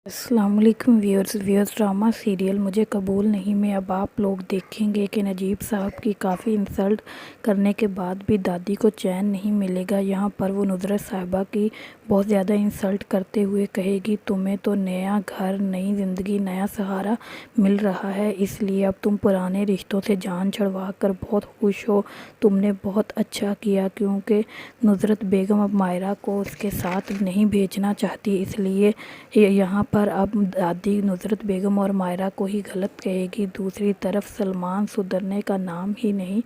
السلام علیکم viewers drama serial مجھے قبول نہیں میں اب آپ لوگ دیکھیں گے کہ نجیب صاحب کی کافی انسلٹ کرنے کے بعد بھی دادی کو چین نہیں ملے گا۔ یہاں پر وہ نصرت صاحبہ کی بہت زیادہ انسلٹ کرتے ہوئے کہے گی تمہیں تو نیا گھر، نئی زندگی، نیا سہارا مل رہا ہے، اس لیے اب تم پرانے رشتوں سے جان چھڑوا کر بہت خوش ہو۔ تم نے بہت اچھا کیا کیونکہ نصرت بیگم اب مائرہ کو اس کے ساتھ نہیں بھیجنا چاہتی، اس لیے یہاں پر اب دادی نصرت بیگم اور مائرہ کو ہی غلط کہے گی۔ دوسری طرف سلمان سدھرنے کا نام ہی نہیں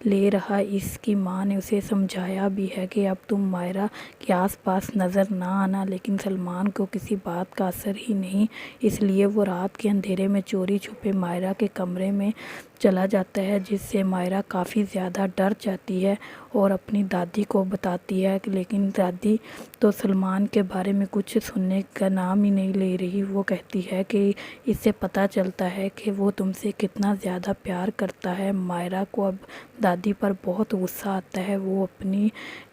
لے رہا۔ اس کی ماں نے اسے سمجھایا بھی ہے کہ اب تم مائرہ کے آس پاس نظر نہ آنا، لیکن سلمان کو کسی بات کا اثر ہی نہیں، اس لیے وہ رات کے اندھیرے میں چوری چھپے مائرہ کے کمرے میں چلا جاتا ہے، جس سے مائرہ کافی زیادہ ڈر جاتی ہے اور اپنی دادی کو بتاتی ہے، لیکن دادی تو سلمان کے بارے میں کچھ سننے کا نام ہی نہیں لے رہی۔ وہ کہتی ہے کہ اس سے پتہ چلتا ہے کہ وہ تم سے کتنا زیادہ پیار کرتا ہے۔ مائرہ کو اب دادی پر بہت غصہ آتا ہے، وہ اپنی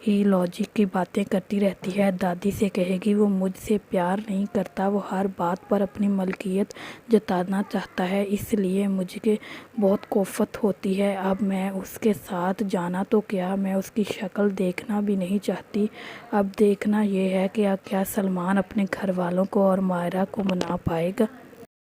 ہی لاجک کی باتیں کرتی رہتی ہے۔ دادی سے کہے گی وہ مجھ سے پیار نہیں کرتا، وہ ہر بات پر اپنی ملکیت جتانا چاہتا ہے، اس لیے مجھے بہت کوفت ہوتی ہے۔ اب میں اس کے ساتھ جانا تو کیا، میں اس کی شکل دیکھنا بھی نہیں چاہتی۔ اب دیکھنا یہ ہے کہ کیا سلمان اپنے گھر والوں کو اور مائرہ کو منا پائے گا۔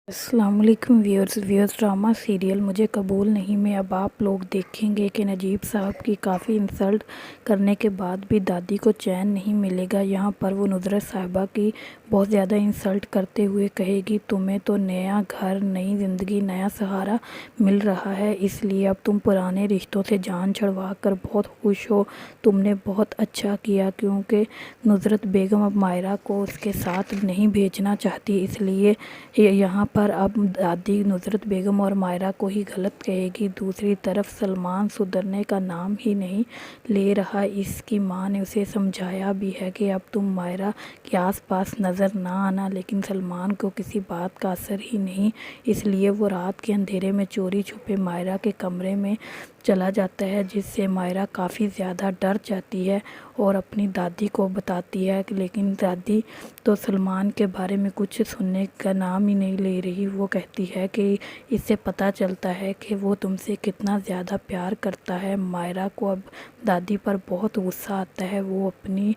السلام علیکم ویورز ڈرامہ سیریل مجھے قبول نہیں میں اب آپ لوگ دیکھیں گے کہ نجیب صاحب کی کافی انسلٹ کرنے کے بعد بھی دادی کو چین نہیں ملے گا۔ یہاں پر وہ نصرت صاحبہ کی بہت زیادہ انسلٹ کرتے ہوئے کہے گی تمہیں تو نیا گھر، نئی زندگی، نیا سہارا مل رہا ہے، اس لیے اب تم پرانے رشتوں سے جان چھڑوا کر بہت خوش ہو۔ تم نے بہت اچھا کیا کیونکہ نصرت بیگم اب مائرہ کو اس کے ساتھ نہیں بھیجنا چاہتی، اس لیے یہاں پر اب دادی نصرت بیگم اور مائرہ کو ہی غلط کہے گی۔ دوسری طرف سلمان سدھرنے کا نام ہی نہیں لے رہا۔ اس کی ماں نے اسے سمجھایا بھی ہے کہ اب تم مائرہ کے آس پاس نظر نہ آنا، لیکن سلمان کو کسی بات کا اثر ہی نہیں، اس لیے وہ رات کے اندھیرے میں چوری چھپے مائرہ کے کمرے میں چلا جاتا ہے، جس سے مائرہ کافی زیادہ ڈر جاتی ہے اور اپنی دادی کو بتاتی ہے، لیکن دادی تو سلمان کے بارے میں کچھ سننے کا نام ہی نہیں لے رہی۔ وہ کہتی ہے کہ اس سے پتہ چلتا ہے کہ وہ تم سے کتنا زیادہ پیار کرتا ہے۔ مائرہ کو اب دادی پر بہت غصہ آتا ہے، وہ اپنی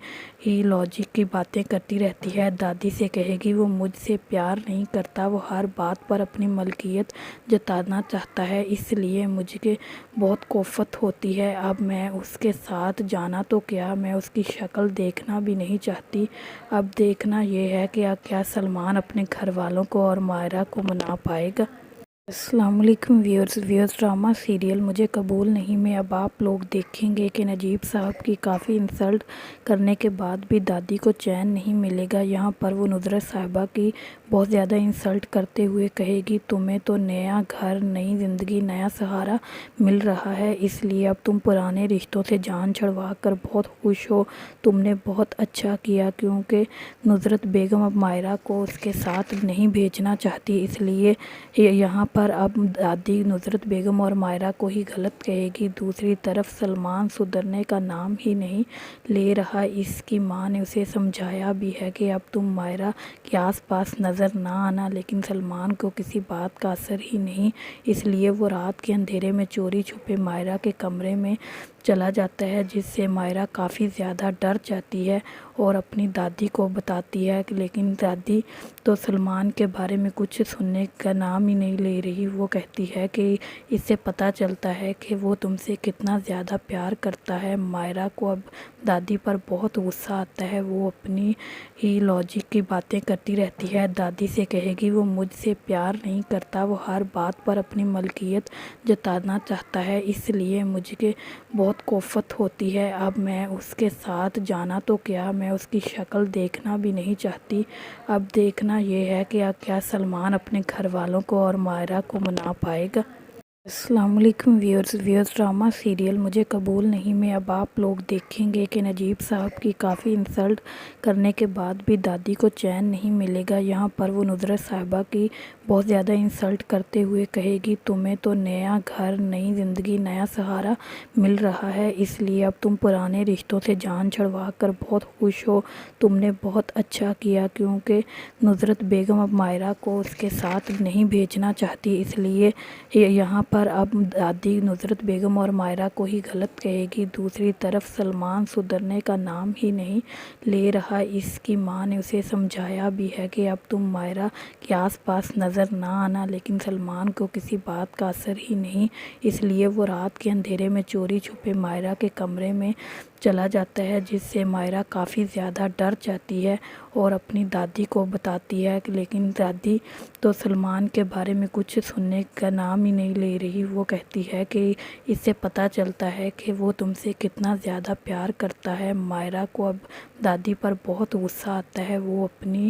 ہی لاجک کی باتیں کرتی رہتی ہے۔ دادی سے کہے گی وہ مجھ سے پیار نہیں کرتا، وہ ہر بات پر اپنی ملکیت جتانا چاہتا ہے، اس لیے مجھے بہت کوفت ہوتی ہے۔ اب میں اس کے ساتھ جانا تو کیا، میں اس کی شکل دیکھنا بھی نہیں چاہتی۔ اب دیکھنا یہ ہے کہ کیا سلمان اپنے گھر والوں کو اور مائرہ کو منا پائے گا۔ السلام علیکم ویورز ڈرامہ سیریل مجھے قبول نہیں میں اب آپ لوگ دیکھیں گے کہ نجیب صاحب کی کافی انسلٹ کرنے کے بعد بھی دادی کو چین نہیں ملے گا۔ یہاں پر وہ نصرت صاحبہ کی بہت زیادہ انسلٹ کرتے ہوئے کہے گی تمہیں تو نیا گھر، نئی زندگی، نیا سہارا مل رہا ہے، اس لیے اب تم پرانے رشتوں سے جان چھڑوا کر بہت خوش ہو۔ تم نے بہت اچھا کیا کیونکہ نصرت بیگم اب مائرہ کو اس کے ساتھ نہیں بھیجنا چاہتی، اس لیے یہاں پر اب دادی نصرت بیگم اور مائرہ کو ہی غلط کہے گی۔ دوسری طرف سلمان سدھرنے کا نام ہی نہیں لے رہا۔ اس کی ماں نے اسے سمجھایا بھی ہے کہ اب تم مائرہ کے آس پاس نظر نہ آنا، لیکن سلمان کو کسی بات کا اثر ہی نہیں، اس لیے وہ رات کے اندھیرے میں چوری چھپے مائرہ کے کمرے میں چلا جاتا ہے، جس سے مائرہ کافی زیادہ ڈر جاتی ہے اور اپنی دادی کو بتاتی ہے، لیکن دادی تو سلمان کے بارے میں کچھ سننے کا نام ہی نہیں لے رہی۔ وہ کہتی ہے کہ اس سے پتہ چلتا ہے کہ وہ تم سے کتنا زیادہ پیار کرتا ہے۔ مائرہ کو اب دادی پر بہت غصہ آتا ہے، وہ اپنی ہی لاجک کی باتیں کرتی رہتی ہے۔ دادی سے کہے گی وہ مجھ سے پیار نہیں کرتا، وہ ہر بات پر اپنی ملکیت جتانا چاہتا ہے، اس لیے مجھے بہت کوفت ہوتی ہے۔ اب میں اس کے ساتھ جانا تو کیا، میں اس کی شکل دیکھنا بھی نہیں چاہتی۔ اب دیکھنا یہ ہے کہ کیا سلمان اپنے گھر والوں کو اور مائرہ کو منا پائے گا۔ السلام علیکم ویورز ڈرامہ سیریل مجھے قبول نہیں میں اب آپ لوگ دیکھیں گے کہ نجیب صاحب کی کافی انسلٹ کرنے کے بعد بھی دادی کو چین نہیں ملے گا۔ یہاں پر وہ نصرت صاحبہ کی بہت زیادہ انسلٹ کرتے ہوئے کہے گی تمہیں تو نیا گھر، نئی زندگی، نیا سہارا مل رہا ہے، اس لیے اب تم پرانے رشتوں سے جان چھڑوا کر بہت خوش ہو۔ تم نے بہت اچھا کیا کیونکہ نصرت بیگم اب مائرہ کو اس کے ساتھ نہیں بھیجنا چاہتی، اس لیے یہاں پر اب دادی نصرت بیگم اور مائرہ کو ہی غلط کہے گی۔ دوسری طرف سلمان سدھرنے کا نام ہی نہیں لے رہا۔ اس کی ماں نے اسے سمجھایا بھی ہے کہ اب تم مائرہ کے آس پاس نظر نہ آنا، لیکن سلمان کو کسی بات کا اثر ہی نہیں، اس لیے وہ رات کے اندھیرے میں چوری چھپے مائرہ کے کمرے میں چلا جاتا ہے، جس سے مائرہ کافی زیادہ ڈر جاتی ہے اور اپنی دادی کو بتاتی ہے، لیکن دادی تو سلمان کے بارے میں کچھ سننے کا نام ہی نہیں لے رہی۔ وہ کہتی ہے کہ اس سے پتہ چلتا ہے کہ وہ تم سے کتنا زیادہ پیار کرتا ہے۔ مائرہ کو اب دادی پر بہت غصہ آتا ہے، وہ اپنی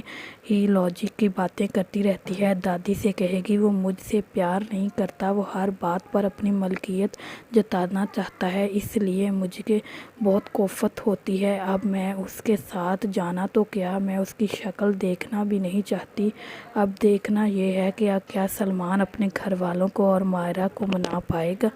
ہی لاجک کی باتیں کرتی رہتی ہے۔ دادی سے کہے گی وہ مجھ سے پیار نہیں کرتا، وہ ہر بات پر اپنی ملکیت جتانا چاہتا ہے، اس لیے مجھے بہت کوفت ہوتی ہے۔ اب میں اس کے ساتھ جانا تو کیا، میں اس کی شکل دیکھنا بھی نہیں چاہتی۔ اب دیکھنا یہ ہے کہ کیا سلمان اپنے گھر والوں کو اور مائرہ کو منا پائے گا۔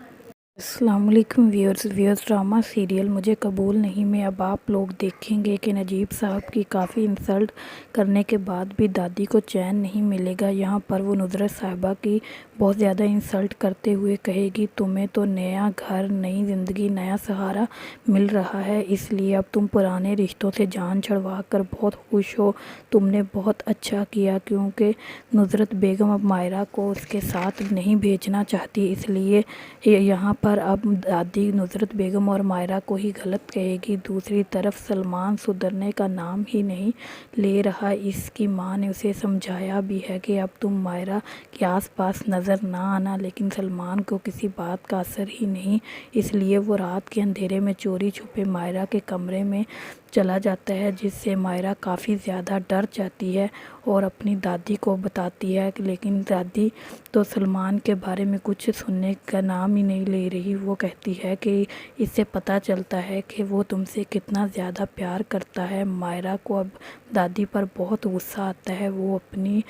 السلام علیکم ویورز ڈرامہ سیریل مجھے قبول نہیں میں اب آپ لوگ دیکھیں گے کہ نجیب صاحب کی کافی انسلٹ کرنے کے بعد بھی دادی کو چین نہیں ملے گا۔ یہاں پر وہ نصرت صاحبہ کی بہت زیادہ انسلٹ کرتے ہوئے کہے گی تمہیں تو نیا گھر، نئی زندگی، نیا سہارا مل رہا ہے، اس لیے اب تم پرانے رشتوں سے جان چھڑوا کر بہت خوش ہو۔ تم نے بہت اچھا کیا کیونکہ نصرت بیگم اب مائرہ کو اس کے ساتھ نہیں بھیجنا چاہتی، اس لیے یہاں پر اب دادی نصرت بیگم اور مائرہ کو ہی غلط کہے گی۔ دوسری طرف سلمان سدھرنے کا نام ہی نہیں لے رہا۔ اس کی ماں نے اسے سمجھایا بھی ہے کہ اب تم مائرہ کے آس پاس نظر نہ آنا، لیکن سلمان کو کسی بات کا اثر ہی نہیں، اس لیے وہ رات کے اندھیرے میں چوری چھپے مائرہ کے کمرے میں چلا جاتا ہے، جس سے مائرہ کافی زیادہ ڈر جاتی ہے اور اپنی دادی کو بتاتی ہے، لیکن دادی تو سلمان کے بارے میں کچھ سننے کا نام ہی نہیں لے رہی۔ وہ کہتی ہے کہ اس سے پتہ چلتا ہے کہ وہ تم سے کتنا زیادہ پیار کرتا ہے۔ مائرہ کو اب دادی پر بہت غصہ آتا ہے، وہ اپنی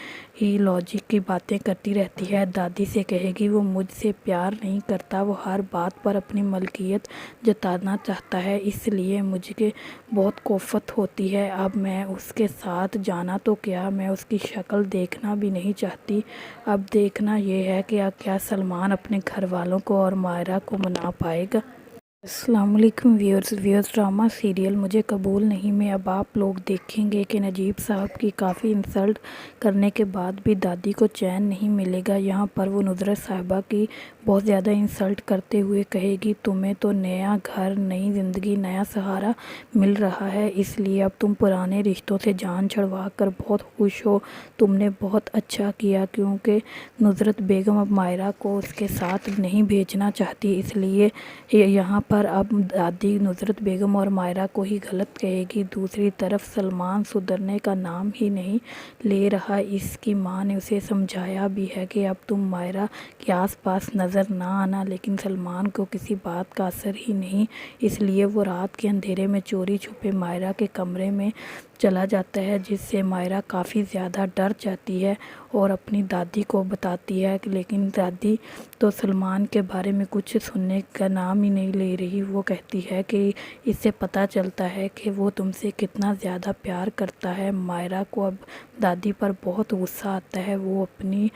ہی لاجک کی باتیں کرتی رہتی ہے۔ دادی سے کہے گی وہ مجھ سے پیار نہیں کرتا، وہ ہر بات پر اپنی ملکیت جتانا چاہتا ہے، اس لیے مجھے بہت کوفت ہوتی ہے۔ اب میں اس کے ساتھ جانا تو کیا، میں اس کی شکل دیکھنا بھی نہیں چاہتی۔ اب دیکھنا یہ ہے کہ کیا سلمان اپنے گھر والوں کو اور مائرہ کو منا پائے گا۔ السلام علیکم ویورز ڈرامہ سیریل مجھے قبول نہیں میں اب آپ لوگ دیکھیں گے کہ نجیب صاحب کی کافی انسلٹ کرنے کے بعد بھی دادی کو چین نہیں ملے گا۔ یہاں پر وہ نصرت صاحبہ کی بہت زیادہ انسلٹ کرتے ہوئے کہے گی تمہیں تو نیا گھر، نئی زندگی، نیا سہارا مل رہا ہے، اس لیے اب تم پرانے رشتوں سے جان چھڑوا کر بہت خوش ہو۔ تم نے بہت اچھا کیا کیونکہ نصرت بیگم اب مائرہ کو اس کے ساتھ نہیں بھیجنا چاہتی، اس لیے یہاں پر اب دادی نصرت بیگم اور مائرہ کو ہی غلط کہے گی۔ دوسری طرف سلمان سدھرنے کا نام ہی نہیں لے رہا۔ اس کی ماں نے اسے سمجھایا بھی ہے کہ اب تم مائرہ کے آس پاس نظر نہ آنا، لیکن سلمان کو کسی بات کا اثر ہی نہیں، اس لیے وہ رات کے اندھیرے میں چوری چھپے مائرہ کے کمرے میں چلا جاتا ہے، جس سے مائرہ کافی زیادہ ڈر جاتی ہے اور اپنی دادی کو بتاتی ہے، لیکن دادی تو سلمان کے بارے میں کچھ سننے کا نام ہی نہیں لے رہی۔ وہ کہتی ہے کہ اس سے پتہ چلتا ہے کہ وہ تم سے کتنا زیادہ پیار کرتا ہے۔ مائرہ کو اب دادی پر بہت غصہ آتا ہے، وہ اپنی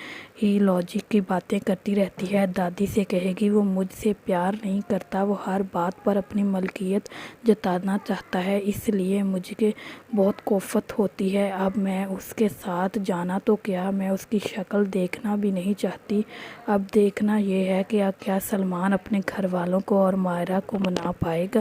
ہی لاجک کی باتیں کرتی رہتی ہے۔ دادی سے کہے گی وہ مجھ سے پیار نہیں کرتا، وہ ہر بات پر اپنی ملکیت جتانا چاہتا ہے، اس لیے مجھے بہت کوفت ہوتی ہے۔ اب میں اس کے ساتھ جانا تو کیا، میں اس کی شکل دیکھنا بھی نہیں چاہتی۔ اب دیکھنا یہ ہے کہ کیا سلمان اپنے گھر والوں کو اور مائرہ کو منا پائے گا۔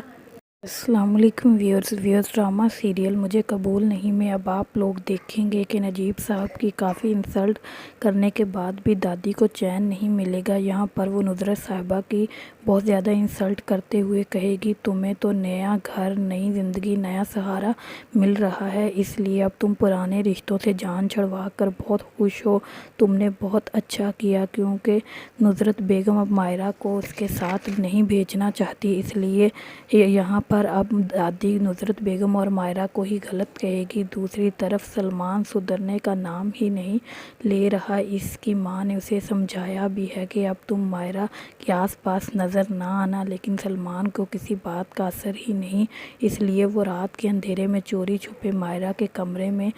السلام علیکم ویورز ڈرامہ سیریل مجھے قبول نہیں میں اب آپ لوگ دیکھیں گے کہ نجیب صاحب کی کافی انسلٹ کرنے کے بعد بھی دادی کو چین نہیں ملے گا۔ یہاں پر وہ نصرت صاحبہ کی بہت زیادہ انسلٹ کرتے ہوئے کہے گی تمہیں تو نیا گھر، نئی زندگی، نیا سہارا مل رہا ہے، اس لیے اب تم پرانے رشتوں سے جان چھڑوا کر بہت خوش ہو۔ تم نے بہت اچھا کیا کیونکہ نصرت بیگم اب مائرہ کو اس کے ساتھ نہیں بھیجنا چاہتی، اس لیے یہاں پر اب دادی نصرت بیگم اور مائرہ کو ہی غلط کہے گی۔ دوسری طرف سلمان سدھرنے کا نام ہی نہیں لے رہا، اس کی ماں نے اسے سمجھایا بھی ہے کہ اب تم مائرہ کے آس پاس نظر نہ آنا، لیکن سلمان کو کسی بات کا اثر ہی نہیں، اس لیے وہ رات کے اندھیرے میں چوری چھپے مائرہ کے کمرے میں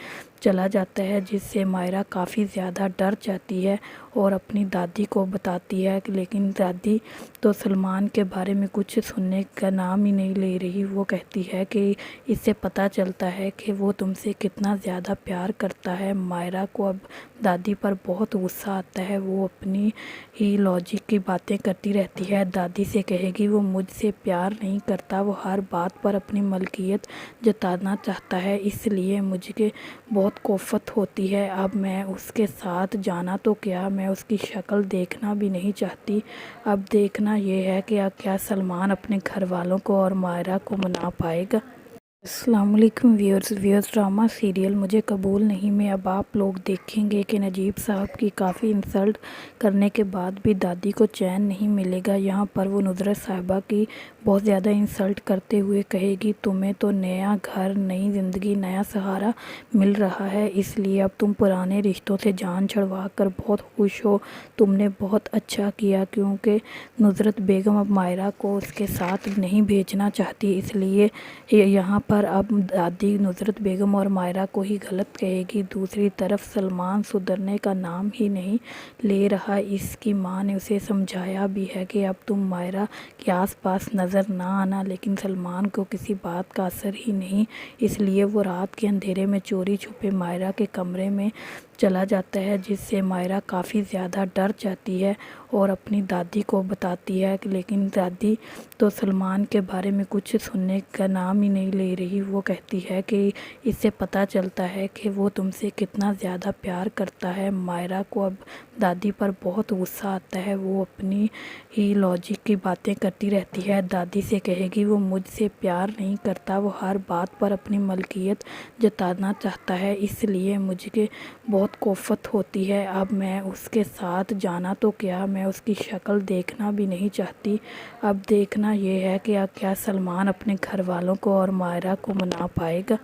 چلا جاتا ہے، جس سے مائرہ کافی زیادہ ڈر جاتی ہے اور اپنی دادی کو بتاتی ہے، لیکن دادی تو سلمان کے بارے میں کچھ سننے کا نام ہی نہیں لے رہی۔ وہ کہتی ہے کہ اس سے پتہ چلتا ہے کہ وہ تم سے کتنا زیادہ پیار کرتا ہے۔ مائرہ کو اب دادی پر بہت غصہ آتا ہے، وہ اپنی ہی لاجک کی باتیں کرتی رہتی ہے۔ دادی سے کہے گی وہ مجھ سے پیار نہیں کرتا، وہ ہر بات پر اپنی ملکیت جتانا چاہتا ہے، اس لیے مجھے بہت کوفت ہوتی ہے۔ اب میں اس کے ساتھ جانا تو کیا، میں اس کی شکل دیکھنا بھی نہیں چاہتی۔ اب دیکھنا یہ ہے کہ کیا سلمان اپنے گھر والوں کو اور مائرہ کو منا پائے گا۔ السلام علیکم ویورز ڈرامہ سیریل مجھے قبول نہیں میں اب آپ لوگ دیکھیں گے کہ نجیب صاحب کی کافی انسلٹ کرنے کے بعد بھی دادی کو چین نہیں ملے گا۔ یہاں پر وہ نصرت صاحبہ کی بہت زیادہ انسلٹ کرتے ہوئے کہے گی تمہیں تو نیا گھر، نئی زندگی، نیا سہارا مل رہا ہے، اس لیے اب تم پرانے رشتوں سے جان چھڑوا کر بہت خوش ہو۔ تم نے بہت اچھا کیا کیونکہ نصرت بیگم اب مائرہ کو اس کے ساتھ نہیں بھیجنا چاہتی، اس لیے یہاں پر اب دادی نصرت بیگم اور مائرہ کو ہی غلط کہے گی۔ دوسری طرف سلمان سدھرنے کا نام ہی نہیں لے رہا، اس کی ماں نے اسے سمجھایا بھی ہے کہ اب تم مائرہ کے آس پاس نظر نہ آنا، لیکن سلمان کو کسی بات کا اثر ہی نہیں، اس لیے وہ رات کے اندھیرے میں چوری چھپے مائرہ کے کمرے میں چلا جاتا ہے، جس سے مائرہ کافی زیادہ ڈر جاتی ہے اور اپنی دادی کو بتاتی ہے، لیکن دادی تو سلمان کے بارے میں کچھ سننے کا نام ہی نہیں لے رہی۔ وہ کہتی ہے کہ اس سے پتہ چلتا ہے کہ وہ تم سے کتنا زیادہ پیار کرتا ہے۔ مائرہ کو اب دادی پر بہت غصہ آتا ہے، وہ اپنی ہی لاجک کی باتیں کرتی رہتی ہے۔ دادی سے کہے گی وہ مجھ سے پیار نہیں کرتا، وہ ہر بات پر اپنی ملکیت جتانا چاہتا ہے، اس لیے مجھے بہت کوفت ہوتی ہے۔ اب میں اس کے ساتھ جانا تو کیا، میں اس کی شکل دیکھنا بھی نہیں چاہتی۔ اب دیکھنا یہ ہے کہ کیا سلمان اپنے گھر والوں کو اور مائرہ کو منا پائے گا۔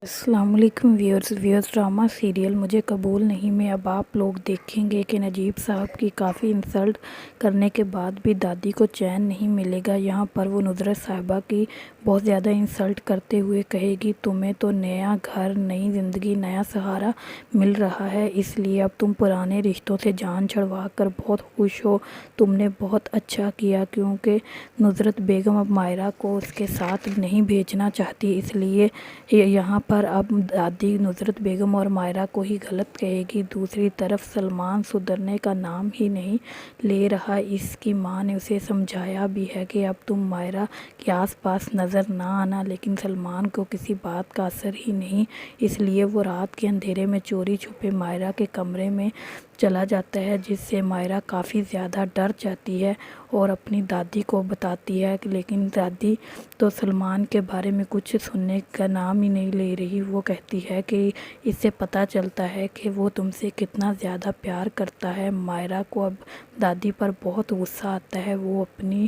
السلام علیکم ویورز ڈرامہ سیریل مجھے قبول نہیں میں اب آپ لوگ دیکھیں گے کہ نجیب صاحب کی کافی انسلٹ کرنے کے بعد بھی دادی کو چین نہیں ملے گا۔ یہاں پر وہ نصرت صاحبہ کی بہت زیادہ انسلٹ کرتے ہوئے کہے گی تمہیں تو نیا گھر، نئی زندگی، نیا سہارا مل رہا ہے، اس لیے اب تم پرانے رشتوں سے جان چھڑوا کر بہت خوش ہو۔ تم نے بہت اچھا کیا کیونکہ نصرت بیگم اب مائرہ کو اس کے ساتھ نہیں بھیجنا چاہتی، اس لیے یہاں پر اب دادی نصرت بیگم اور مائرہ کو ہی غلط کہے گی۔ دوسری طرف سلمان سدھرنے کا نام ہی نہیں لے رہا، اس کی ماں نے اسے سمجھایا بھی ہے کہ اب تم مائرہ کے آس پاس نظر نہ آنا، لیکن سلمان کو کسی بات کا اثر ہی نہیں، اس لیے وہ رات کے اندھیرے میں چوری چھپے مائرہ کے کمرے میں چلا جاتا ہے، جس سے مائرہ کافی زیادہ ڈر جاتی ہے اور اپنی دادی کو بتاتی ہے، لیکن دادی تو سلمان کے بارے میں کچھ سننے کا نام ہی نہیں لے رہی۔ وہ کہتی ہے کہ اس سے پتہ چلتا ہے کہ وہ تم سے کتنا زیادہ پیار کرتا ہے۔ مائرہ کو اب دادی پر بہت غصہ آتا ہے، وہ اپنی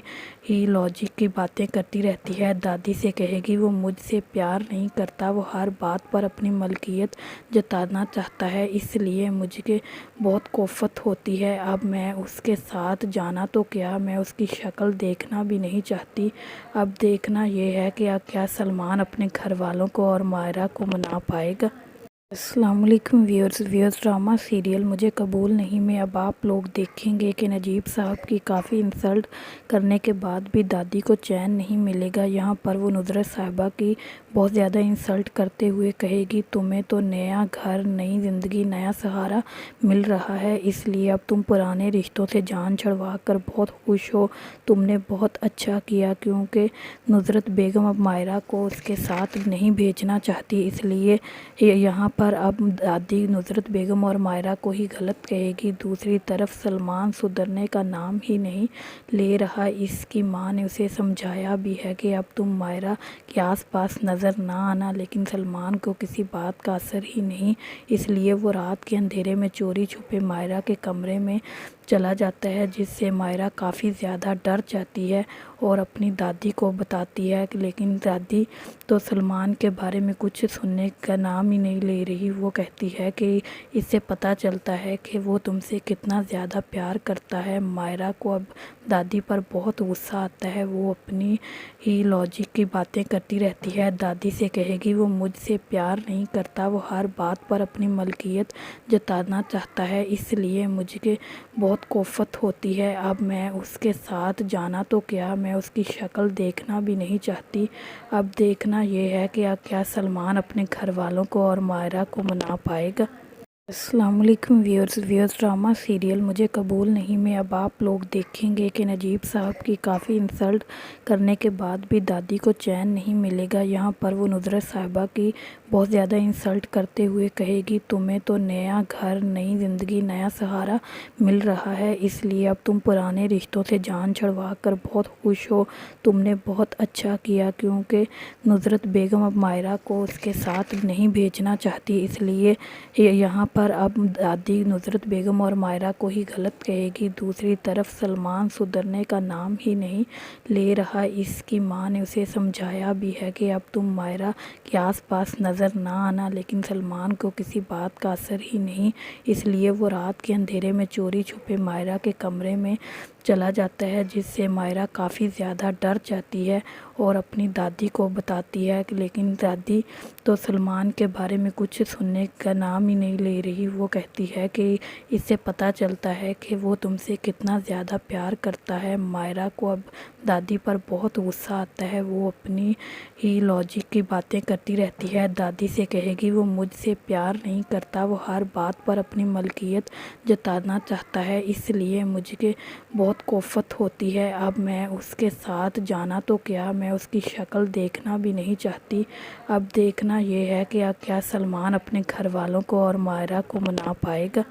ہی لاجک کی باتیں کرتی رہتی ہے۔ دادی سے کہے گی وہ مجھ سے پیار نہیں کرتا، وہ ہر بات پر اپنی ملکیت جتانا چاہتا ہے، اس لیے مجھے بہت کوفت ہوتی ہے۔ اب میں اس کے ساتھ جانا تو کیا، میں اس کی شکل دیکھنا بھی نہیں چاہتی۔ اب دیکھنا یہ ہے کہ کیا سلمان اپنے گھر والوں کو اور مائرہ کو منا پائے گا۔ السلام علیکم ویورز ڈرامہ سیریل مجھے قبول نہیں میں اب آپ لوگ دیکھیں گے کہ نجیب صاحب کی کافی انسلٹ کرنے کے بعد بھی دادی کو چین نہیں ملے گا۔ یہاں پر وہ نصرت صاحبہ کی بہت زیادہ انسلٹ کرتے ہوئے کہے گی تمہیں تو نیا گھر، نئی زندگی، نیا سہارا مل رہا ہے، اس لیے اب تم پرانے رشتوں سے جان چھڑوا کر بہت خوش ہو۔ تم نے بہت اچھا کیا کیونکہ نصرت بیگم اب مائرہ کو اس کے ساتھ نہیں بھیجنا چاہتی، اس لیے یہاں پر اب دادی نصرت بیگم اور مائرہ کو ہی غلط کہے گی۔ دوسری طرف سلمان سدھرنے کا نام ہی نہیں لے رہا، اس کی ماں نے اسے سمجھایا بھی ہے کہ اب تم مائرہ کے آس پاس نظر نہ آنا، لیکن سلمان کو کسی بات کا اثر ہی نہیں، اس لیے وہ رات کے اندھیرے میں چوری چھپے مائرہ کے کمرے میں چلا جاتا ہے، جس سے مائرہ کافی زیادہ ڈر جاتی ہے اور اپنی دادی کو بتاتی ہے، لیکن دادی تو سلمان کے بارے میں کچھ سننے کا نام ہی نہیں لے رہی۔ وہ کہتی ہے کہ اس سے پتہ چلتا ہے کہ وہ تم سے کتنا زیادہ پیار کرتا ہے۔ مائرہ کو اب دادی پر بہت غصہ آتا ہے، وہ اپنی ہی لاجک کی باتیں کرتی رہتی ہے۔ دادی سے کہے گی وہ مجھ سے پیار نہیں کرتا، وہ ہر بات پر اپنی ملکیت جتانا چاہتا ہے، اس لیے مجھے بہت کوفت ہوتی ہے۔ اب میں اس کے ساتھ جانا تو کیا، میں اس کی شکل دیکھنا بھی نہیں چاہتی۔ اب دیکھنا یہ ہے کہ کیا سلمان اپنے گھر والوں کو اور مائرہ کو منا پائے گا۔ السلام علیکم ویورز ڈرامہ سیریل مجھے قبول نہیں میں اب آپ لوگ دیکھیں گے کہ نجیب صاحب کی کافی انسلٹ کرنے کے بعد بھی دادی کو چین نہیں ملے گا۔ یہاں پر وہ نصرت صاحبہ کی بہت زیادہ انسلٹ کرتے ہوئے کہے گی تمہیں تو نیا گھر، نئی زندگی، نیا سہارا مل رہا ہے، اس لیے اب تم پرانے رشتوں سے جان چھڑوا کر بہت خوش ہو۔ تم نے بہت اچھا کیا کیونکہ نصرت بیگم اب مائرہ کو اس کے ساتھ نہیں بھیجنا چاہتی، اس لیے یہاں پر اب دادی نصرت بیگم اور مائرہ کو ہی غلط کہے گی۔ دوسری طرف سلمان سدھرنے کا نام ہی نہیں لے رہا، اس کی ماں نے اسے سمجھایا بھی ہے کہ اب تم مائرہ کے آس پاس نظر نہ آنا، لیکن سلمان کو کسی بات کا اثر ہی نہیں، اس لیے وہ رات کے اندھیرے میں چوری چھپے مائرہ کے کمرے میں چلا جاتا ہے، جس سے مائرہ کافی زیادہ ڈر جاتی ہے اور اپنی دادی کو بتاتی ہے، لیکن دادی تو سلمان کے بارے میں کچھ سننے کا نام ہی نہیں لے رہی۔ وہ کہتی ہے کہ اس سے پتہ چلتا ہے کہ وہ تم سے کتنا زیادہ پیار کرتا ہے۔ مائرہ کو اب دادی پر بہت غصہ آتا ہے، وہ اپنی ہی لاجک کی باتیں کرتی رہتی ہے۔ دادی سے کہے گی وہ مجھ سے پیار نہیں کرتا، وہ ہر بات پر اپنی ملکیت جتانا چاہتا ہے، اس لیے مجھے بہت کوفت ہوتی ہے۔ اب میں اس کے ساتھ جانا تو کیا، میں اس کی شکل دیکھنا بھی نہیں چاہتی۔ اب دیکھنا یہ ہے کہ کیا سلمان اپنے گھر والوں کو اور مائرہ کو منا پائے گا۔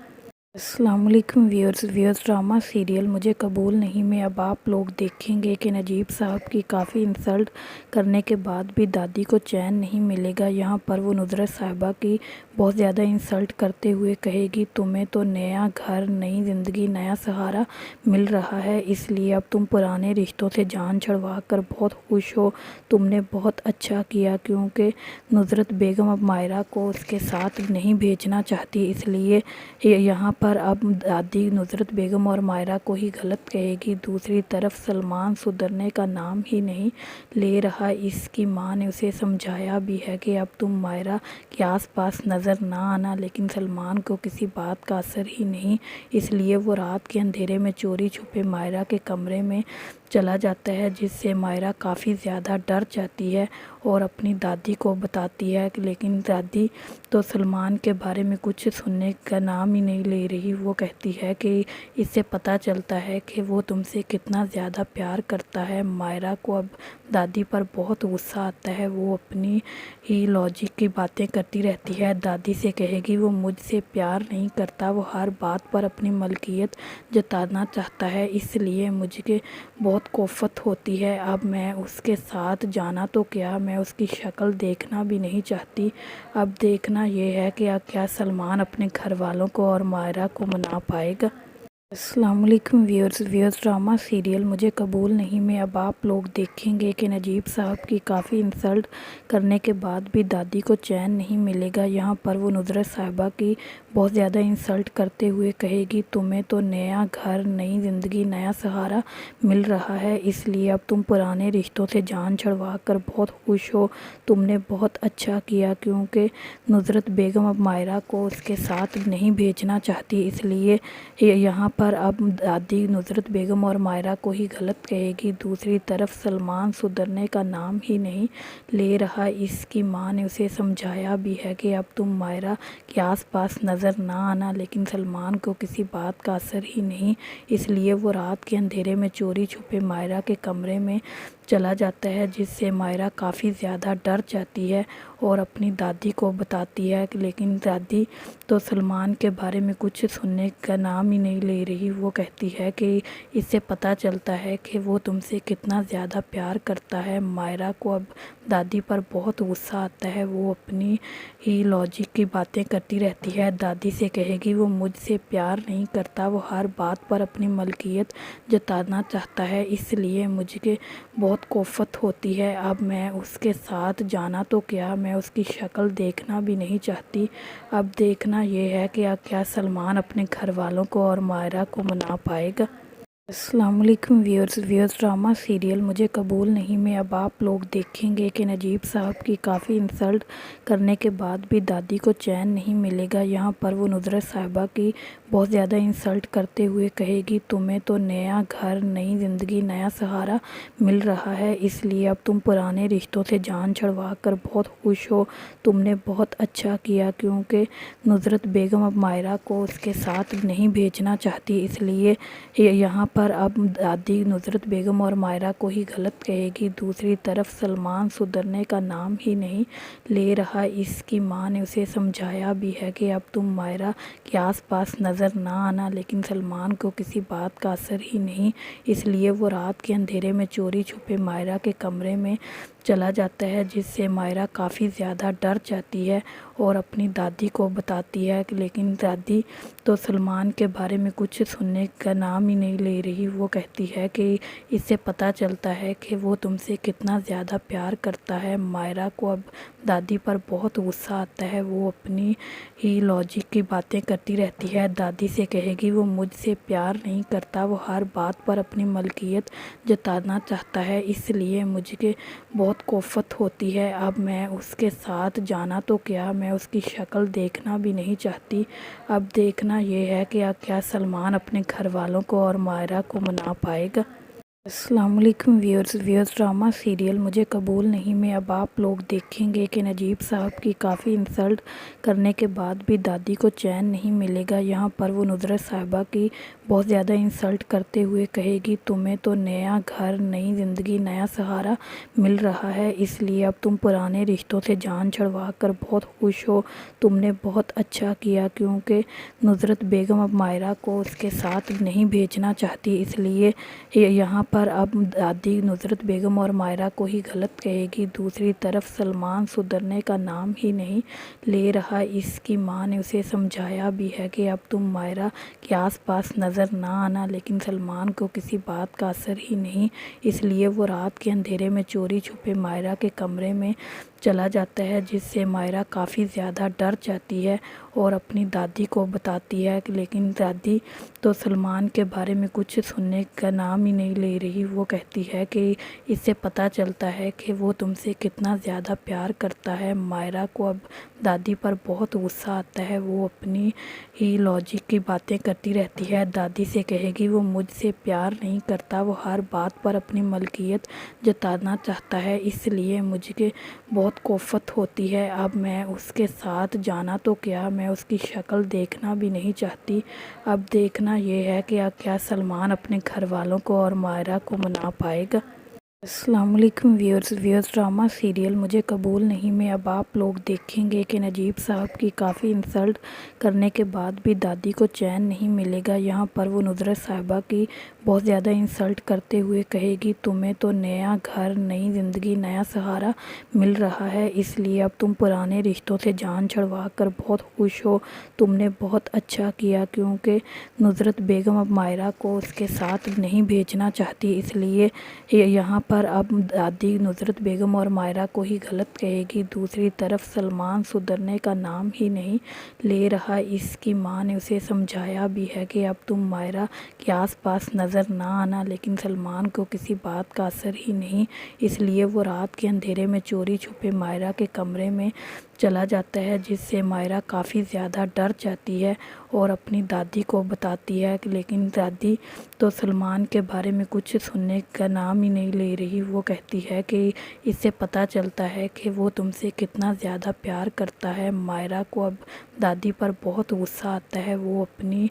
السلام علیکم ویورز ڈرامہ سیریل مجھے قبول نہیں میں اب آپ لوگ دیکھیں گے کہ نجیب صاحب کی کافی انسلٹ کرنے کے بعد بھی دادی کو چین نہیں ملے گا۔ یہاں پر وہ نصرت صاحبہ کی بہت زیادہ انسلٹ کرتے ہوئے کہے گی تمہیں تو نیا گھر، نئی زندگی، نیا سہارا مل رہا ہے، اس لیے اب تم پرانے رشتوں سے جان چھڑوا کر بہت خوش ہو۔ تم نے بہت اچھا کیا کیونکہ نصرت بیگم اب مائرہ کو اس کے ساتھ نہیں بھیجنا چاہتی، اس لیے یہاں پر اب دادی نصرت بیگم اور مائرہ کو ہی غلط کہے گی۔ دوسری طرف سلمان سدھرنے کا نام ہی نہیں لے رہا، اس کی ماں نے اسے سمجھایا بھی ہے کہ اب تم مائرہ کے آس پاس نظر نہ آنا، لیکن سلمان کو کسی بات کا اثر ہی نہیں، اس لیے وہ رات کے اندھیرے میں چوری چھپے مائرہ کے کمرے میں چلا جاتا ہے، جس سے مائرہ کافی زیادہ ڈر جاتی ہے اور اپنی دادی کو بتاتی ہے، لیکن دادی تو سلمان کے بارے میں کچھ سننے کا نام ہی نہیں لے رہی۔ وہ کہتی ہے کہ اس سے پتہ چلتا ہے کہ وہ تم سے کتنا زیادہ پیار کرتا ہے۔ مائرہ کو اب دادی پر بہت غصہ آتا ہے، وہ اپنی ہی لاجک کی باتیں کرتی رہتی ہے۔ دادی سے کہے گی وہ مجھ سے پیار نہیں کرتا، وہ ہر بات پر اپنی ملکیت جتانا چاہتا ہے، اس لیے مجھے بہت کوفت ہوتی ہے۔ اب میں اس کے ساتھ جانا تو کیا، میں اس کی شکل دیکھنا بھی نہیں چاہتی۔ اب دیکھنا یہ ہے کہ کیا سلمان اپنے گھر والوں کو اور مائرہ کو منا پائے گا۔ السلام علیکم ویورز ڈرامہ سیریل مجھے قبول نہیں میں اب آپ لوگ دیکھیں گے کہ نجیب صاحب کی کافی انسلٹ کرنے کے بعد بھی دادی کو چین نہیں ملے گا۔ یہاں پر وہ نصرت صاحبہ کی بہت زیادہ انسلٹ کرتے ہوئے کہے گی تمہیں تو نیا گھر، نئی زندگی، نیا سہارا مل رہا ہے، اس لیے اب تم پرانے رشتوں سے جان چھڑوا کر بہت خوش ہو۔ تم نے بہت اچھا کیا کیونکہ نصرت بیگم اب مائرہ کو اس کے ساتھ نہیں بھیجنا چاہتی، اس لیے یہاں پر اب دادی نصرت بیگم اور مائرہ کو ہی غلط کہے گی۔ دوسری طرف سلمان سدھرنے کا نام ہی نہیں لے رہا، اس کی ماں نے اسے سمجھایا بھی ہے کہ اب تم مائرہ کے آس پاس نظر نہ آنا، لیکن سلمان کو کسی بات کا اثر ہی نہیں، اس لیے وہ رات کے اندھیرے میں چوری چھپے مائرہ کے کمرے میں چلا جاتا ہے، جس سے مائرہ کافی زیادہ ڈر جاتی ہے اور اپنی دادی کو بتاتی ہے، لیکن دادی تو سلمان کے بارے میں کچھ سننے کا نام ہی نہیں لے رہی۔ وہ کہتی ہے کہ اس سے پتہ چلتا ہے کہ وہ تم سے کتنا زیادہ پیار کرتا ہے۔ مائرہ کو اب دادی پر بہت غصہ آتا ہے، وہ اپنی ہی لاجک کی باتیں کرتی رہتی ہے۔ دادی سے کہے گی وہ مجھ سے پیار نہیں کرتا، وہ ہر بات پر اپنی ملکیت جتانا چاہتا ہے، اس لیے مجھے بہت کوفت ہوتی ہے۔ اب میں اس کے ساتھ جانا تو کیا، میں اس کی شکل دیکھنا بھی نہیں چاہتی۔ اب دیکھنا یہ ہے کہ کیا سلمان اپنے گھر والوں کو اور مائرہ کو منا پائے گا۔ السلام علیکم ویورز ڈرامہ سیریل مجھے قبول نہیں میں اب آپ لوگ دیکھیں گے کہ نجیب صاحب کی کافی انسلٹ کرنے کے بعد بھی دادی کو چین نہیں ملے گا۔ یہاں پر وہ نصرت صاحبہ کی بہت زیادہ انسلٹ کرتے ہوئے کہے گی تمہیں تو نیا گھر، نئی زندگی، نیا سہارا مل رہا ہے، اس لیے اب تم پرانے رشتوں سے جان چھڑوا کر بہت خوش ہو۔ تم نے بہت اچھا کیا کیونکہ نصرت بیگم اب مائرہ کو اس کے ساتھ نہیں بھیجنا چاہتی، اس لیے یہاں پر اب دادی نصرت بیگم اور مائرہ کو ہی غلط کہے گی۔ دوسری طرف سلمان سدھرنے کا نام ہی نہیں لے رہا، اس کی ماں نے اسے سمجھایا بھی ہے کہ اب تم مائرہ کے آس پاس نظر نہ آنا، لیکن سلمان کو کسی بات کا اثر ہی نہیں، اس لیے وہ رات کے اندھیرے میں چوری چھپے مائرہ کے کمرے میں چلا جاتا ہے، جس سے مائرہ کافی زیادہ ڈر جاتی ہے اور اپنی دادی کو بتاتی ہے، لیکن دادی تو سلمان کے بارے میں کچھ سننے کا نام ہی نہیں لے رہی۔ وہ کہتی ہے کہ اس سے پتہ چلتا ہے کہ وہ تم سے کتنا زیادہ پیار کرتا ہے۔ مائرہ کو اب دادی پر بہت غصہ آتا ہے، وہ اپنی ہی لاجک کی باتیں کرتی رہتی ہے۔ دادی سے کہے گی وہ مجھ سے پیار نہیں کرتا، وہ ہر بات پر اپنی ملکیت جتانا چاہتا ہے، اس لیے مجھے بہت کوفت ہوتی ہے۔ اب میں اس کے ساتھ جانا تو کیا، میں اس کی شکل دیکھنا بھی نہیں چاہتی۔ اب دیکھنا یہ ہے کہ کیا سلمان اپنے گھر والوں کو اور مائرہ کو منا پائے گا۔ السلام علیکم ویورز ڈرامہ سیریل مجھے قبول نہیں میں اب آپ لوگ دیکھیں گے کہ نجیب صاحب کی کافی انسلٹ کرنے کے بعد بھی دادی کو چین نہیں ملے گا۔ یہاں پر وہ نصرت صاحبہ کی بہت زیادہ انسلٹ کرتے ہوئے کہے گی تمہیں تو نیا گھر، نئی زندگی، نیا سہارا مل رہا ہے، اس لیے اب تم پرانے رشتوں سے جان چھڑوا کر بہت خوش ہو۔ تم نے بہت اچھا کیا کیونکہ نصرت بیگم اب مائرہ کو اس کے ساتھ نہیں بھیجنا چاہتی، اس لیے یہاں پر اب دادی نصرت بیگم اور مائرہ کو ہی غلط کہے گی۔ دوسری طرف سلمان سدھرنے کا نام ہی نہیں لے رہا، اس کی ماں نے اسے سمجھایا بھی ہے کہ اب تم مائرہ کے آس پاس نظر نہ آنا، لیکن سلمان کو کسی بات کا اثر ہی نہیں، اس لیے وہ رات کے اندھیرے میں چوری چھپے مائرہ کے کمرے میں چلا جاتا ہے، جس سے مائرہ کافی زیادہ ڈر جاتی ہے اور اپنی دادی کو بتاتی ہے، لیکن دادی تو سلمان کے بارے میں کچھ سننے کا نام ہی نہیں لے رہی۔ وہ کہتی ہے کہ اس سے پتہ چلتا ہے کہ وہ تم سے کتنا زیادہ پیار کرتا ہے۔ مائرہ کو اب دادی پر بہت غصہ آتا ہے، وہ اپنی ہی لاجک کی باتیں کرتی رہتی ہے۔ دادی سے کہے گی وہ مجھ سے پیار نہیں کرتا، وہ ہر بات پر اپنی ملکیت جتانا چاہتا ہے، اس لیے مجھے بہت کوفت ہوتی ہے۔ اب میں اس کے ساتھ جانا تو کیا، میں اس کی شکل دیکھنا بھی نہیں چاہتی۔ اب دیکھنا یہ ہے کہ کیا سلمان اپنے گھر والوں کو اور مائرہ کو منا پائے گا۔ السلام علیکم ویورز ڈرامہ سیریل مجھے قبول نہیں میں اب آپ لوگ دیکھیں گے کہ نجیب صاحب کی کافی انسلٹ کرنے کے بعد بھی دادی کو چین نہیں ملے گا۔ یہاں پر وہ نصرت صاحبہ کی بہت زیادہ انسلٹ کرتے ہوئے کہے گی تمہیں تو نیا گھر، نئی زندگی، نیا سہارا مل رہا ہے، اس لیے اب تم پرانے رشتوں سے جان چھڑوا کر بہت خوش ہو۔ تم نے بہت اچھا کیا کیونکہ نصرت بیگم اب مائرہ کو اس کے ساتھ نہیں بھیجنا چاہتی، اس لیے یہاں پر اب دادی نصرت بیگم اور مائرہ کو ہی غلط کہے گی۔ دوسری طرف سلمان سدھرنے کا نام ہی نہیں لے رہا، اس کی ماں نے اسے سمجھایا بھی ہے کہ اب تم مائرہ کے آس پاس نظر نہ آنا، لیکن سلمان کو کسی بات کا اثر ہی نہیں، اس لیے وہ رات کے اندھیرے میں چوری چھپے مائرہ کے کمرے میں چلا جاتا ہے، جس سے مائرہ کافی زیادہ ڈر جاتی ہے اور اپنی دادی کو بتاتی ہے، لیکن دادی تو سلمان کے بارے میں کچھ سننے کا نام ہی نہیں لے رہی۔ وہ کہتی ہے کہ اس سے پتہ چلتا ہے کہ وہ تم سے کتنا زیادہ پیار کرتا ہے۔ مائرہ کو اب دادی پر بہت غصہ آتا ہے، وہ اپنی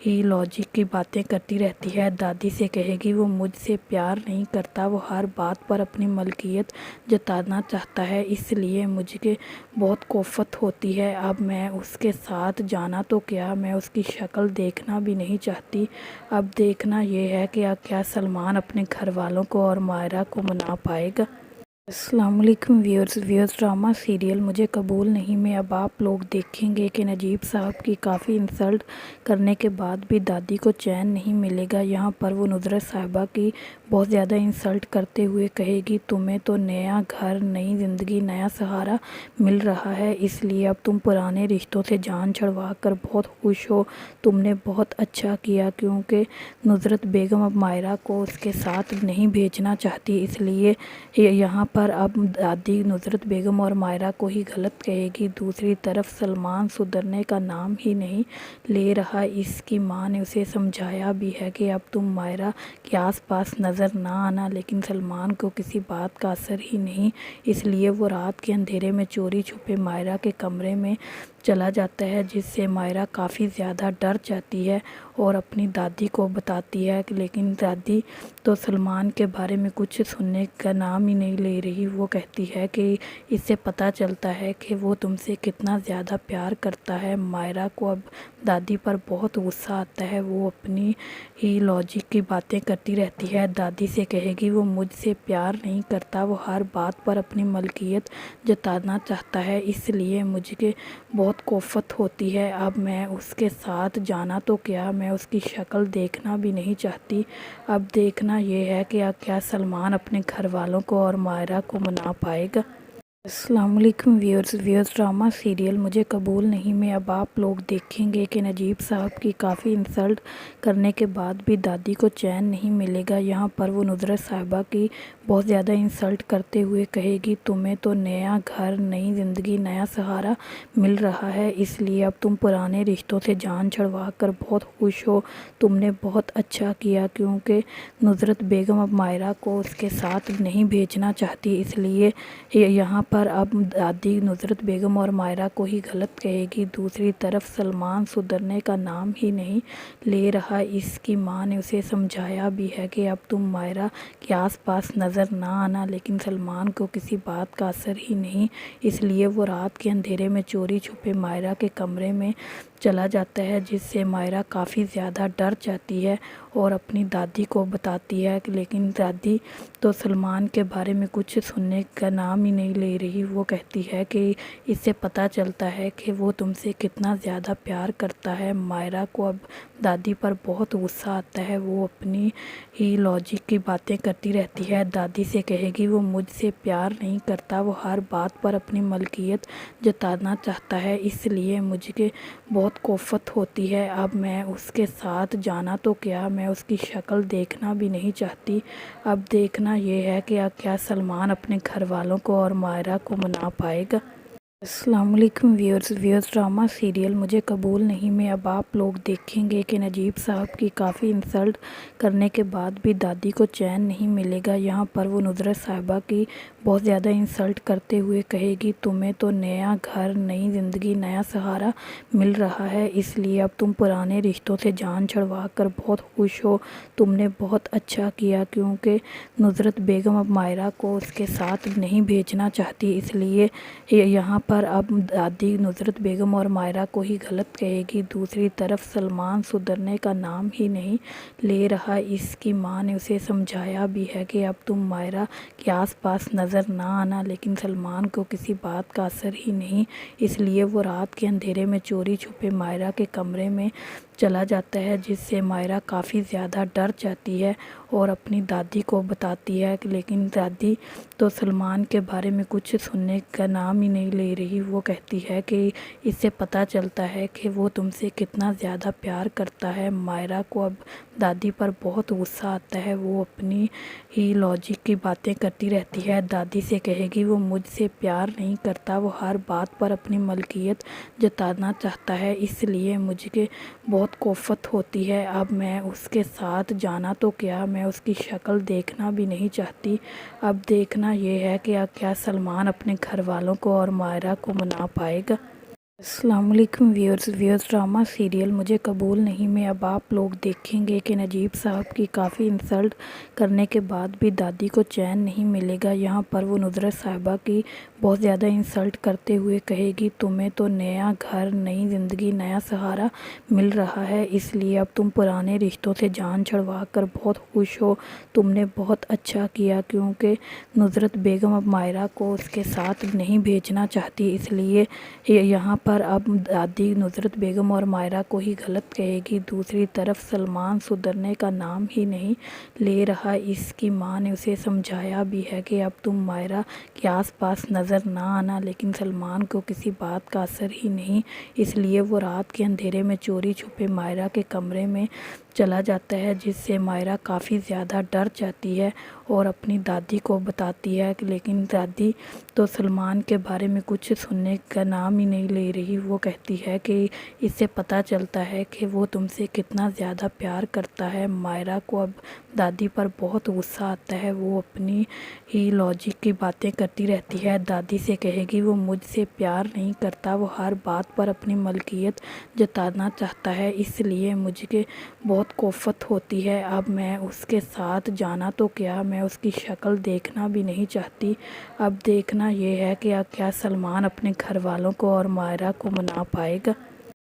ہی لاجک کی باتیں کرتی رہتی ہے۔ دادی سے کہے گی وہ مجھ سے پیار نہیں کرتا، وہ ہر بات پر اپنی ملکیت جتانا چاہتا ہے، اس لیے مجھے بہت کوفت ہوتی ہے۔ اب میں اس کے ساتھ جانا تو کیا، میں اس کی شکل دیکھنا بھی نہیں چاہتی۔ اب دیکھنا یہ ہے کہ کیا سلمان اپنے گھر والوں کو اور مائرہ کو منا پائے گا۔ السلام علیکم ویورز ڈرامہ سیریل مجھے قبول نہیں میں اب آپ لوگ دیکھیں گے کہ نجیب صاحب کی کافی انسلٹ کرنے کے بعد بھی دادی کو چین نہیں ملے گا۔ یہاں پر وہ نصرت صاحبہ کی بہت زیادہ انسلٹ کرتے ہوئے کہے گی تمہیں تو نیا گھر، نئی زندگی، نیا سہارا مل رہا ہے، اس لیے اب تم پرانے رشتوں سے جان چھڑوا کر بہت خوش ہو۔ تم نے بہت اچھا کیا کیونکہ نصرت بیگم اب مائرہ کو اس کے ساتھ نہیں بھیجنا چاہتی، اس لیے یہاں پر اب دادی نصرت بیگم اور مائرہ کو ہی غلط کہے گی۔ دوسری طرف سلمان سدھرنے کا نام ہی نہیں لے رہا، اس کی ماں نے اسے سمجھایا بھی ہے کہ اب تم مائرہ کے آس پاس نظر نہ آنا، لیکن سلمان کو کسی بات کا اثر ہی نہیں، اس لیے وہ رات کے اندھیرے میں چوری چھپے مائرہ کے کمرے میں چلا جاتا ہے، جس سے مائرہ کافی زیادہ ڈر جاتی ہے اور اپنی دادی کو بتاتی ہے، لیکن دادی تو سلمان کے بارے میں کچھ سننے کا نام ہی نہیں لے رہی۔ وہ کہتی ہے کہ اس سے پتہ چلتا ہے کہ وہ تم سے کتنا زیادہ پیار کرتا ہے۔ مائرہ کو اب دادی پر بہت غصہ آتا ہے، وہ اپنی ہی لاجک کی باتیں کرتی رہتی ہے۔ دادی سے کہے گی وہ مجھ سے پیار نہیں کرتا، وہ ہر بات پر اپنی ملکیت جتانا چاہتا ہے، اس لیے مجھے بہت کوفت ہوتی ہے۔ اب میں اس کے ساتھ جانا تو کیا، میں اس کی شکل دیکھنا بھی نہیں چاہتی۔ اب دیکھنا یہ ہے کہ کیا سلمان اپنے گھر والوں کو اور مائرہ کو منا پائے گا۔ السلام علیکم ویورز ڈرامہ سیریل مجھے قبول نہیں میں اب آپ لوگ دیکھیں گے کہ نجیب صاحب کی کافی انسلٹ کرنے کے بعد بھی دادی کو چین نہیں ملے گا۔ یہاں پر وہ نصرت صاحبہ کی بہت زیادہ انسلٹ کرتے ہوئے کہے گی تمہیں تو نیا گھر، نئی زندگی، نیا سہارا مل رہا ہے، اس لیے اب تم پرانے رشتوں سے جان چھڑوا کر بہت خوش ہو۔ تم نے بہت اچھا کیا کیونکہ نصرت بیگم اب مائرہ کو اس کے ساتھ نہیں بھیجنا چاہتی، اس لیے یہاں پر اب دادی نصرت بیگم اور مائرہ کو ہی غلط کہے گی۔ دوسری طرف سلمان سدھرنے کا نام ہی نہیں لے رہا، اس کی ماں نے اسے سمجھایا بھی ہے کہ اب تم مائرہ کے آس پاس نظر نہ آنا، لیکن سلمان کو کسی بات کا اثر ہی نہیں، اس لیے وہ رات کے اندھیرے میں چوری چھپے مائرہ کے کمرے میں چلا جاتا ہے، جس سے مائرہ کافی زیادہ ڈر جاتی ہے اور اپنی دادی کو بتاتی ہے، لیکن دادی تو سلمان کے بارے میں کچھ سننے کا نام ہی نہیں لے رہی۔ وہ کہتی ہے کہ اس سے پتہ چلتا ہے کہ وہ تم سے کتنا زیادہ پیار کرتا ہے۔ مائرہ کو اب دادی پر بہت غصہ آتا ہے، وہ اپنی ہی لاجک کی باتیں کرتی رہتی ہے۔ دادی سے کہے گی وہ مجھ سے پیار نہیں کرتا، وہ ہر بات پر اپنی ملکیت جتانا چاہتا ہے، اس لیے مجھے بہت کوفت ہوتی ہے۔ اب میں اس کے ساتھ جانا تو کیا، میں اس کی شکل دیکھنا بھی نہیں چاہتی۔ اب دیکھنا یہ ہے کہ کیا سلمان اپنے گھر والوں کو اور مائرہ کو منا پائے گا۔ السلام علیکم ویورز ڈرامہ سیریل مجھے قبول نہیں میں اب آپ لوگ دیکھیں گے کہ نجیب صاحب کی کافی انسلٹ کرنے کے بعد بھی دادی کو چین نہیں ملے گا۔ یہاں پر وہ نصرت صاحبہ کی بہت زیادہ انسلٹ کرتے ہوئے کہے گی تمہیں تو نیا گھر، نئی زندگی، نیا سہارا مل رہا ہے، اس لیے اب تم پرانے رشتوں سے جان چھڑوا کر بہت خوش ہو۔ تم نے بہت اچھا کیا کیونکہ نصرت بیگم اب مائرہ کو اس کے ساتھ نہیں بھیجنا چاہتی، اس لیے یہاں پر اب دادی نصرت بیگم اور مائرہ کو ہی غلط کہے گی۔ دوسری طرف سلمان سدھرنے کا نام ہی نہیں لے رہا، اس کی ماں نے اسے سمجھایا بھی ہے کہ اب تم مائرہ کے آس پاس نظر نہ آنا، لیکن سلمان کو کسی بات کا اثر ہی نہیں، اس لیے وہ رات کے اندھیرے میں چوری چھپے مائرہ کے کمرے میں چلا جاتا ہے، جس سے مائرہ کافی زیادہ ڈر جاتی ہے اور اپنی دادی کو بتاتی ہے، لیکن دادی تو سلمان کے بارے میں کچھ سننے کا نام ہی نہیں لے رہی۔ وہ کہتی ہے کہ اس سے پتہ چلتا ہے کہ وہ تم سے کتنا زیادہ پیار کرتا ہے۔ مائرہ کو اب دادی پر بہت غصہ آتا ہے، وہ اپنی ہی لاجک کی باتیں کرتی رہتی ہے۔ دادی سے کہے گی وہ مجھ سے پیار نہیں کرتا، وہ ہر بات پر اپنی ملکیت جتانا چاہتا ہے، اس لیے مجھے بہت کوفت ہوتی ہے۔ اب میں اس کے ساتھ جانا تو کیا، میں اس کی شکل دیکھنا بھی نہیں چاہتی۔ اب دیکھنا یہ ہے کہ کیا سلمان اپنے گھر والوں کو اور مائرہ کو منا پائے گا۔ السلام علیکم ویورز ڈرامہ سیریل مجھے قبول نہیں میں اب آپ لوگ دیکھیں گے کہ نجیب صاحب کی کافی انسلٹ کرنے کے بعد بھی دادی کو چین نہیں ملے گا۔ یہاں پر وہ نصرت صاحبہ کی بہت زیادہ انسلٹ کرتے ہوئے کہے گی تمہیں تو نیا گھر، نئی زندگی، نیا سہارا مل رہا ہے، اس لیے اب تم پرانے رشتوں سے جان چھڑوا کر بہت خوش ہو۔ تم نے بہت اچھا کیا کیونکہ نصرت بیگم اب مائرہ کو اس کے ساتھ نہیں بھیجنا چاہتی، اس لیے یہاں پر اب دادی نصرت بیگم اور مائرہ کو ہی غلط کہے گی۔ دوسری طرف سلمان سدھرنے کا نام ہی نہیں لے رہا، اس کی ماں نے اسے سمجھایا بھی ہے کہ اب تم مائرہ کے آس پاس نظر نہ آنا، لیکن سلمان کو کسی بات کا اثر ہی نہیں، اس لیے وہ رات کے اندھیرے میں چوری چھپے مائرہ کے کمرے میں چلا جاتا ہے، جس سے مائرہ کافی زیادہ ڈر جاتی ہے اور اپنی دادی کو بتاتی ہے، لیکن دادی تو سلمان کے بارے میں کچھ سننے کا نام ہی نہیں لے رہی۔ وہ کہتی ہے کہ اس سے پتہ چلتا ہے کہ وہ تم سے کتنا زیادہ پیار کرتا ہے۔ مائرہ کو اب دادی پر بہت غصہ آتا ہے، وہ اپنی ہی لاجک کی باتیں کرتی رہتی ہے۔ دادی سے کہے گی وہ مجھ سے پیار نہیں کرتا، وہ ہر بات پر اپنی ملکیت جتانا چاہتا ہے، اس لیے مجھے بہت کوفت ہوتی ہے۔ اب میں اس کے ساتھ جانا تو کیا، میں اس کی شکل دیکھنا بھی نہیں چاہتی۔ اب دیکھنا یہ ہے کہ کیا سلمان اپنے گھر والوں کو اور مائرہ کو منا پائے گا۔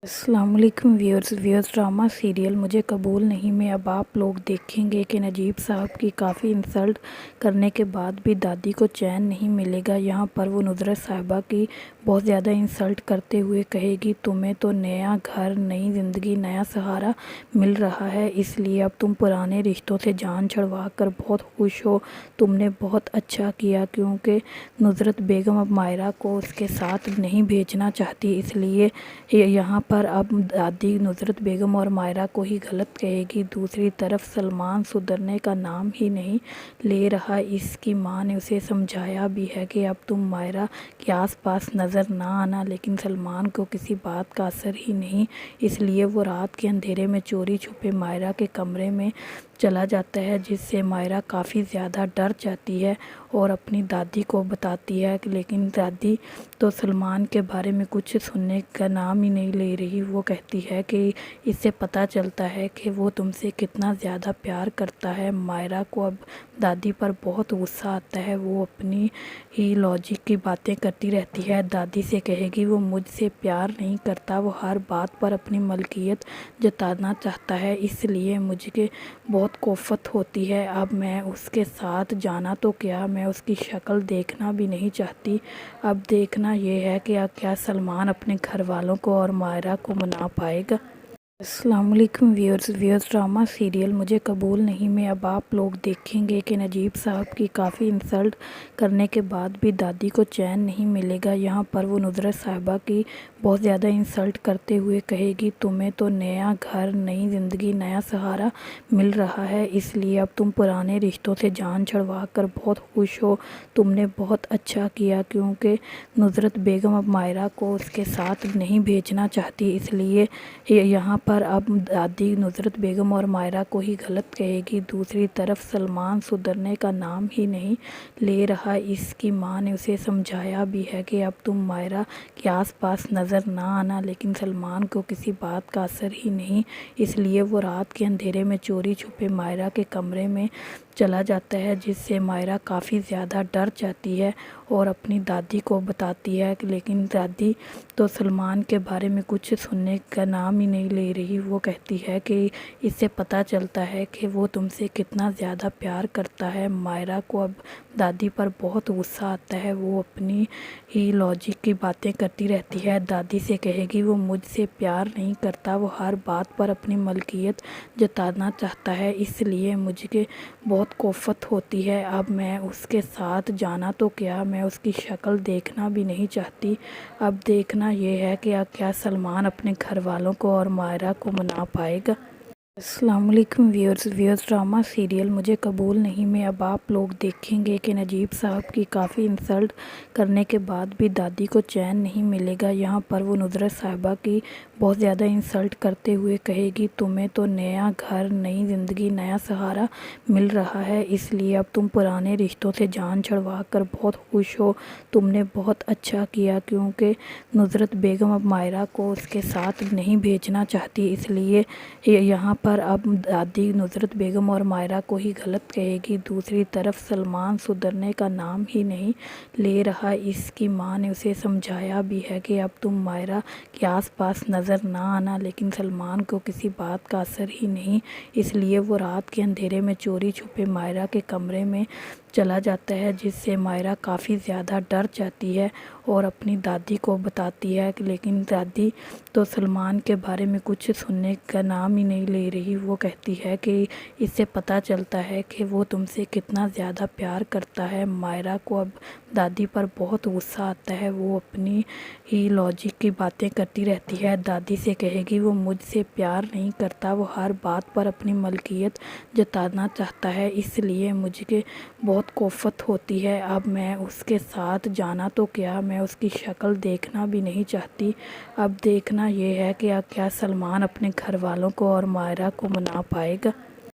السلام علیکم ویورز ڈرامہ سیریل مجھے قبول نہیں میں اب آپ لوگ دیکھیں گے کہ نجیب صاحب کی کافی انسلٹ کرنے کے بعد بھی دادی کو چین نہیں ملے گا۔ یہاں پر وہ نصرت صاحبہ کی بہت زیادہ انسلٹ کرتے ہوئے کہے گی تمہیں تو نیا گھر، نئی زندگی، نیا سہارا مل رہا ہے، اس لیے اب تم پرانے رشتوں سے جان چھڑوا کر بہت خوش ہو۔ تم نے بہت اچھا کیا کیونکہ نصرت بیگم اب مائرہ کو اس کے ساتھ نہیں بھیجنا چاہتی، اس لیے یہاں پر اب دادی نصرت بیگم اور مائرہ کو ہی غلط کہے گی۔ دوسری طرف سلمان سدھرنے کا نام ہی نہیں لے رہا، اس کی ماں نے اسے سمجھایا بھی ہے کہ اب تم مائرہ کے آس پاس نظر نہ آنا، لیکن سلمان کو کسی بات کا اثر ہی نہیں، اس لیے وہ رات کے اندھیرے میں چوری چھپے مائرہ کے کمرے میں چلا جاتا ہے، جس سے مائرہ کافی زیادہ ڈر جاتی ہے اور اپنی دادی کو بتاتی ہے، لیکن دادی تو سلمان کے بارے میں کچھ سننے کا نام ہی نہیں لے رہی۔ وہ کہتی ہے کہ اس سے پتہ چلتا ہے کہ وہ تم سے کتنا زیادہ پیار کرتا ہے۔ مائرہ کو اب دادی پر بہت غصہ آتا ہے، وہ اپنی ہی لاجک کی باتیں کرتی رہتی ہے۔ دادی سے کہے گی وہ مجھ سے پیار نہیں کرتا، وہ ہر بات پر اپنی ملکیت جتانا چاہتا ہے، اس لیے مجھے بہت کوفت ہوتی ہے۔ اب میں اس کے ساتھ جانا تو کیا، میں اس کی شکل دیکھنا بھی نہیں چاہتی۔ اب دیکھنا یہ ہے کہ کیا سلمان اپنے گھر والوں کو اور مائرہ کو منا پائے گا۔ السلام علیکم ویورز ڈرامہ سیریل مجھے قبول نہیں میں اب آپ لوگ دیکھیں گے کہ نجیب صاحب کی کافی انسلٹ کرنے کے بعد بھی دادی کو چین نہیں ملے گا۔ یہاں پر وہ نصرت صاحبہ کی بہت زیادہ انسلٹ کرتے ہوئے کہے گی تمہیں تو نیا گھر، نئی زندگی، نیا سہارا مل رہا ہے، اس لیے اب تم پرانے رشتوں سے جان چھڑوا کر بہت خوش ہو۔ تم نے بہت اچھا کیا کیونکہ نصرت بیگم اب مائرہ کو اس کے ساتھ نہیں بھیجنا چاہتی، اس لیے یہاں پر اب دادی نصرت بیگم اور مائرہ کو ہی غلط کہے گی۔ دوسری طرف سلمان سدھرنے کا نام ہی نہیں لے رہا، اس کی ماں نے اسے سمجھایا بھی ہے کہ اب تم مائرہ کے آس پاس نظر نہ آنا، لیکن سلمان کو کسی بات کا اثر ہی نہیں، اس لیے وہ رات کے اندھیرے میں چوری چھپے مائرہ کے کمرے میں چلا جاتا ہے، جس سے مائرہ کافی زیادہ ڈر جاتی ہے اور اپنی دادی کو بتاتی ہے، لیکن دادی تو سلمان کے بارے میں کچھ سننے کا نام ہی نہیں لے رہی۔ وہ کہتی ہے کہ اس سے پتہ چلتا ہے کہ وہ تم سے کتنا زیادہ پیار کرتا ہے۔ مائرہ کو اب دادی پر بہت غصہ آتا ہے، وہ اپنی ہی لاجک کی باتیں کرتی رہتی ہے۔ دادی سے کہے گی وہ مجھ سے پیار نہیں کرتا، وہ ہر بات پر اپنی ملکیت جتانا چاہتا ہے، اس لیے مجھے بہت کوفت ہوتی ہے۔ اب میں اس کے ساتھ جانا تو کیا، میں اس کی شکل دیکھنا بھی نہیں چاہتی۔ اب دیکھنا یہ ہے کہ کیا سلمان اپنے گھر والوں کو اور مائرہ کو منا پائے گا۔ السلام علیکم ویورز ڈرامہ سیریل مجھے قبول نہیں میں اب آپ لوگ دیکھیں گے کہ نجیب صاحب کی کافی انسلٹ کرنے کے بعد بھی دادی کو چین نہیں ملے گا۔ یہاں پر وہ نصرت صاحبہ کی بہت زیادہ انسلٹ کرتے ہوئے کہے گی تمہیں تو نیا گھر، نئی زندگی، نیا سہارا مل رہا ہے، اس لیے اب تم پرانے رشتوں سے جان چھڑوا کر بہت خوش ہو۔ تم نے بہت اچھا کیا کیونکہ نصرت بیگم اب مائرہ کو اس کے ساتھ نہیں بھیجنا چاہتی، اس لیے یہاں پر اب دادی نصرت بیگم اور مائرہ کو ہی غلط کہے گی۔ دوسری طرف سلمان سدھرنے کا نام ہی نہیں لے رہا، اس کی ماں نے اسے سمجھایا بھی ہے کہ اب تم مائرہ کے آس پاس نظر نہ آنا، لیکن سلمان کو کسی بات کا اثر ہی نہیں، اس لیے وہ رات کے اندھیرے میں چوری چھپے مائرہ کے کمرے میں چلا جاتا ہے، جس سے مائرہ کافی زیادہ ڈر جاتی ہے اور اپنی دادی کو بتاتی ہے، لیکن دادی تو سلمان کے بارے میں کچھ سننے کا نام ہی نہیں لے رہی۔ وہ کہتی ہے کہ اس سے پتہ چلتا ہے کہ وہ تم سے کتنا زیادہ پیار کرتا ہے۔ مائرہ کو اب دادی پر بہت غصہ آتا ہے، وہ اپنی ہی لاجک کی باتیں کرتی رہتی ہے۔ دادی سے کہے گی وہ مجھ سے پیار نہیں کرتا، وہ ہر بات پر اپنی ملکیت جتانا چاہتا ہے، اس لیے مجھے بہت کوفت ہوتی ہے۔ اب میں اس کے ساتھ جانا تو کیا، میں اس کی شکل دیکھنا بھی نہیں چاہتی۔ اب دیکھنا یہ ہے کہ کیا سلمان اپنے گھر والوں کو اور مائرہ کو منا پائے گا۔